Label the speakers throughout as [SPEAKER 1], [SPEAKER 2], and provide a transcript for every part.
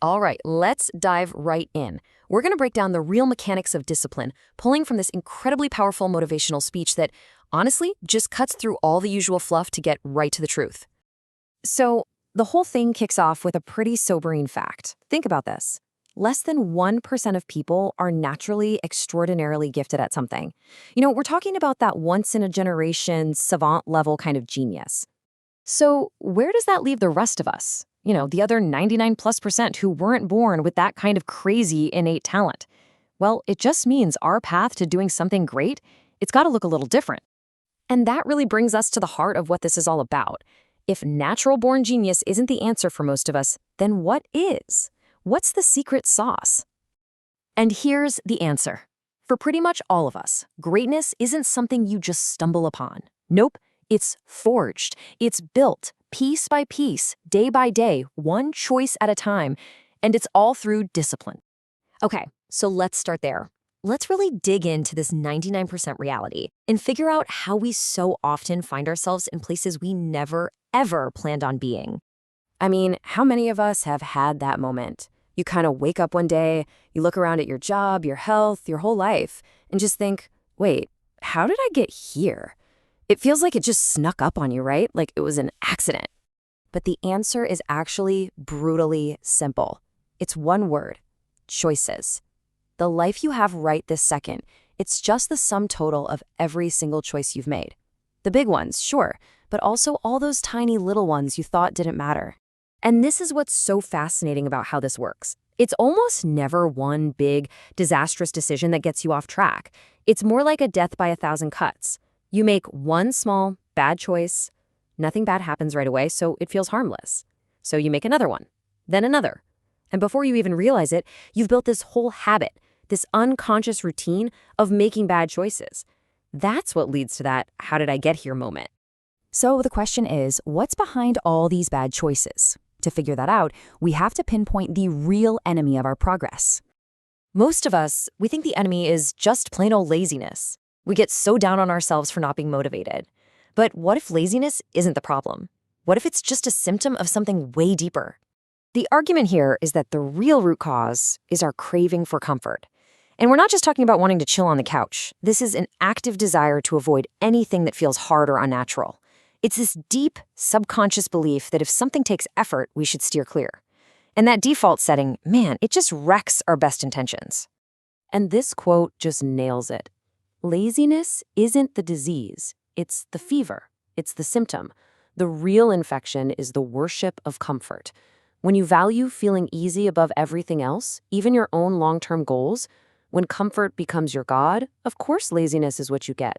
[SPEAKER 1] All right, let's dive right in. We're going to break down the real mechanics of discipline, pulling from this incredibly powerful motivational speech that, honestly, just cuts through all the usual fluff to get right to the truth. So, the whole thing kicks off with a pretty sobering fact. Think about this. Less than 1% of people are naturally extraordinarily gifted at something. We're talking about that once-in-a-generation, savant-level kind of genius. So where does that leave the rest of us? The other 99+% who weren't born with that kind of crazy innate talent. Well, it just means our path to doing something great, it's got to look a little different. And that really brings us to the heart of what this is all about. If natural-born genius isn't the answer for most of us, then what is? What's the secret sauce? And here's the answer. For pretty much all of us, greatness isn't something you just stumble upon. Nope. It's forged, it's built, piece by piece, day by day, one choice at a time, and it's all through discipline. Okay, so let's start there. Let's really dig into this 99% reality and figure out how we so often find ourselves in places we never, ever planned on being. I mean, how many of us have had that moment? You kind of wake up one day, you look around at your job, your health, your whole life, and just think, wait, how did I get here? It feels like it just snuck up on you, right? Like it was an accident. But the answer is actually brutally simple. It's one word: choices. The life you have right this second, it's just the sum total of every single choice you've made. The big ones, sure, but also all those tiny little ones you thought didn't matter. And this is what's so fascinating about how this works. It's almost never one big, disastrous decision that gets you off track. It's more like a death by 1,000 cuts. You make one small, bad choice, nothing bad happens right away, so it feels harmless. So you make another one, then another. And before you even realize it, you've built this whole habit, this unconscious routine of making bad choices. That's what leads to that "how did I get here" moment. So the question is, what's behind all these bad choices? To figure that out, we have to pinpoint the real enemy of our progress. Most of us, we think the enemy is just plain old laziness. We get so down on ourselves for not being motivated. But what if laziness isn't the problem? What if it's just a symptom of something way deeper? The argument here is that the real root cause is our craving for comfort. And we're not just talking about wanting to chill on the couch. This is an active desire to avoid anything that feels hard or unnatural. It's this deep, subconscious belief that if something takes effort, we should steer clear. And that default setting, man, it just wrecks our best intentions. And this quote just nails it. Laziness isn't the disease, it's the fever, it's the symptom. The real infection is the worship of comfort. When you value feeling easy above everything else, even your own long-term goals, when comfort becomes your god, of course laziness is what you get.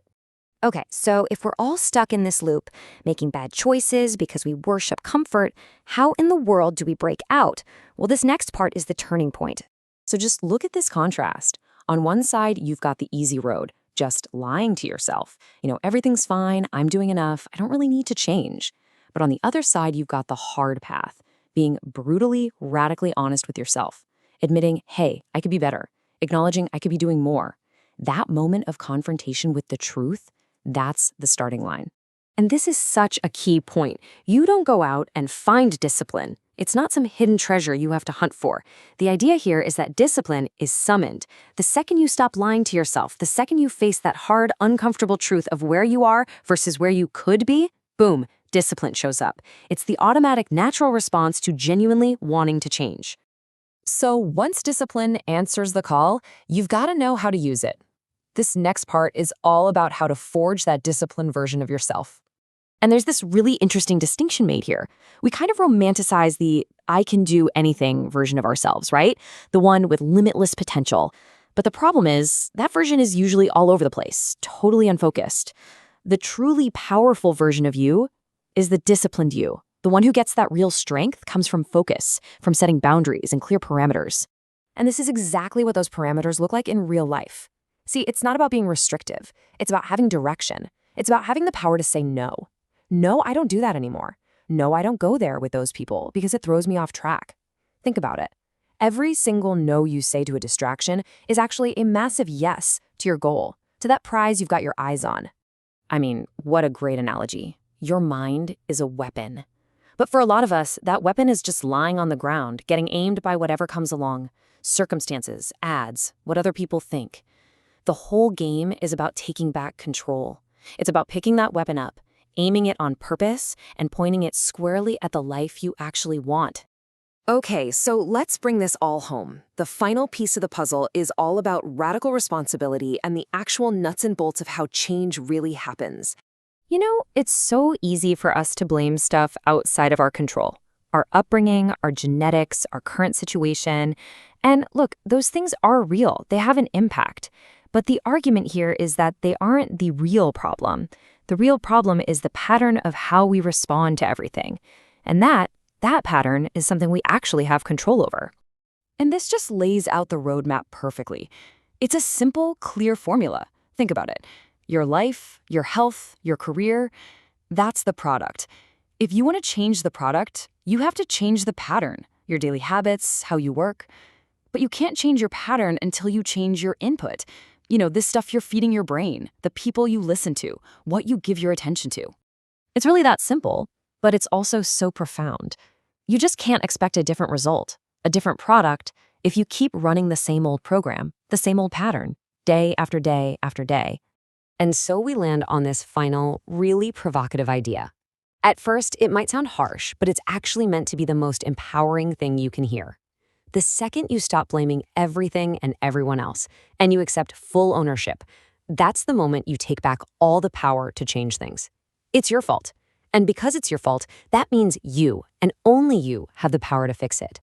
[SPEAKER 1] Okay, so if we're all stuck in this loop, making bad choices because we worship comfort, how in the world do we break out? Well, this next part is the turning point. So just look at this contrast. On one side, you've got the easy road, just lying to yourself. Everything's fine, I'm doing enough, I don't really need to change. But on the other side, you've got the hard path, being brutally, radically honest with yourself, admitting, hey, I could be better, acknowledging I could be doing more. That moment of confrontation with the truth, that's the starting line. And this is such a key point. You don't go out and find discipline. It's not some hidden treasure you have to hunt for. The idea here is that discipline is summoned. The second you stop lying to yourself, the second you face that hard, uncomfortable truth of where you are versus where you could be, boom, discipline shows up. It's the automatic, natural response to genuinely wanting to change. So once discipline answers the call, you've got to know how to use it. This next part is all about how to forge that disciplined version of yourself. And there's this really interesting distinction made here. We kind of romanticize the "I can do anything" version of ourselves, right? The one with limitless potential. But the problem is, that version is usually all over the place, totally unfocused. The truly powerful version of you is the disciplined you. The one who gets that real strength comes from focus, from setting boundaries and clear parameters. And this is exactly what those parameters look like in real life. See, it's not about being restrictive. It's about having direction. It's about having the power to say no. No, I don't do that anymore. No, I don't go there with those people because it throws me off track. Think about it. Every single no you say to a distraction is actually a massive yes to your goal, to that prize you've got your eyes on. I mean, what a great analogy. Your mind is a weapon. But for a lot of us, that weapon is just lying on the ground, getting aimed by whatever comes along. Circumstances, ads, what other people think. The whole game is about taking back control. It's about picking that weapon up, aiming it on purpose, and pointing it squarely at the life you actually want. Okay, so let's bring this all home. The final piece of the puzzle is all about radical responsibility and the actual nuts and bolts of how change really happens. You know, it's so easy for us to blame stuff outside of our control. Our upbringing, our genetics, our current situation. And look, those things are real. They have an impact. But the argument here is that they aren't the real problem. The real problem is the pattern of how we respond to everything. And that pattern is something we actually have control over. And this just lays out the roadmap perfectly. It's a simple, clear formula. Think about it. Your life, your health, your career, that's the product. If you want to change the product, you have to change the pattern, your daily habits, how you work. But you can't change your pattern until you change your input. You know, this stuff you're feeding your brain, the people you listen to, what you give your attention to. It's really that simple, but it's also so profound. You just can't expect a different result, a different product, if you keep running the same old program, the same old pattern, day after day after day. And so we land on this final, really provocative idea. At first, it might sound harsh, but it's actually meant to be the most empowering thing you can hear. The second you stop blaming everything and everyone else, and you accept full ownership, that's the moment you take back all the power to change things. It's your fault. And because it's your fault, that means you, and only you, have the power to fix it.